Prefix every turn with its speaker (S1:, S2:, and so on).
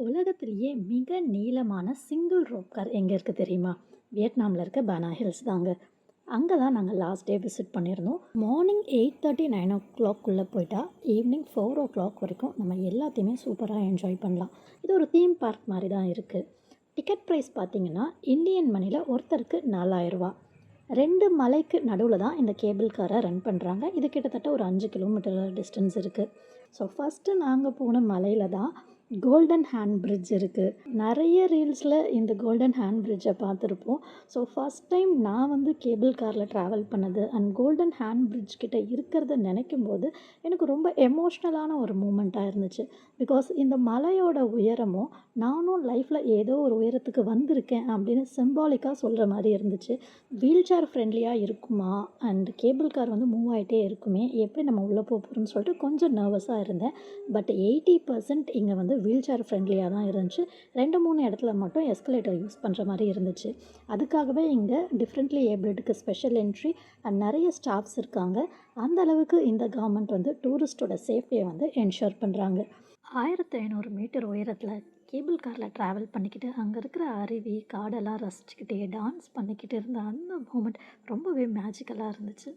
S1: உலகத்திலேயே மிக நீளமான சிங்கிள் ரோப் கார் எங்கே இருக்குது தெரியுமா? வியட்நாமில் இருக்க பனா ஹில்ஸ் தாங்க. அங்கே தான் நாங்கள் லாஸ்ட் டே விசிட் பண்ணியிருந்தோம். மார்னிங் 8:30 9 போயிட்டா ஈவினிங் 4 வரைக்கும் நம்ம எல்லாத்தையுமே சூப்பராக என்ஜாய் பண்ணலாம். இது ஒரு தீம் பார்க் மாதிரி தான் இருக்குது. டிக்கெட் ப்ரைஸ் பார்த்தீங்கன்னா இந்தியன் மணியில் ஒருத்தருக்கு 4000 ரூபா. 2 மலைக்கு நடுவில் தான் இந்த கேபிள் காரை ரன் பண்ணுறாங்க. இது கிட்டத்தட்ட ஒரு 5 கிலோமீட்டர் டிஸ்டன்ஸ் இருக்குது. ஸோ ஃபஸ்ட்டு நாங்கள் போன மலையில் தான் கோல்டன் ஹேண்ட் பிரிட்ஜ் இருக்குது. நிறைய ரீல்ஸில் இந்த கோல்டன் ஹேண்ட் பிரிட்ஜை பார்த்துருப்போம். ஸோ ஃபஸ்ட் டைம் நான் வந்து கேபிள் காரில் ட்ராவல் பண்ணது அண்ட் கோல்டன் ஹேண்ட் பிரிட்ஜ் கிட்ட இருக்கிறத நினைக்கும் போது எனக்கு ரொம்ப எமோஷ்னலான ஒரு மூமெண்ட்டாக இருந்துச்சு. பிகாஸ் இந்த மலையோட உயரமும் நானும் லைஃப்பில் ஏதோ ஒரு உயரத்துக்கு வந்திருக்கேன் அப்படின்னு சிம்பாலிக்காக சொல்கிற மாதிரி இருந்துச்சு. வீல் சேர் ஃப்ரெண்ட்லியாக இருக்குமா அண்ட் கேபிள் கார் வந்து மூவ் ஆகிட்டே இருக்குமே, எப்படி நம்ம உள்ளே போகிறோம்னு சொல்லிட்டு கொஞ்சம் நர்வஸாக இருந்தேன். பட் 80% இங்கே வந்து வீல் சேர் ஃப்ரெண்ட்லியாக தான் இருந்துச்சு. 2-3 இடத்துல மட்டும் எஸ்கலேட்டர் யூஸ் பண்ணுற மாதிரி இருந்துச்சு. அதுக்காகவே இங்கே டிஃப்ரெண்ட்லி ஏபிள்டுக்கு ஸ்பெஷல் என்ட்ரி அண்ட் நிறைய ஸ்டாஃப்ஸ் இருக்காங்க. அந்த அளவுக்கு இந்த கவர்மெண்ட் வந்து டூரிஸ்ட்டோட சேஃப்டியை வந்து என்ஷூர் பண்ணுறாங்க. 1500 மீட்டர் உயரத்தில் கேபிள் காரில் ட்ராவல் பண்ணிக்கிட்டு அங்கே இருக்கிற அருவி காடெல்லாம் ரசிச்சுக்கிட்டே டான்ஸ் பண்ணிக்கிட்டு இருந்த அந்த மூமெண்ட் ரொம்பவே மேஜிக்கலாக இருந்துச்சு.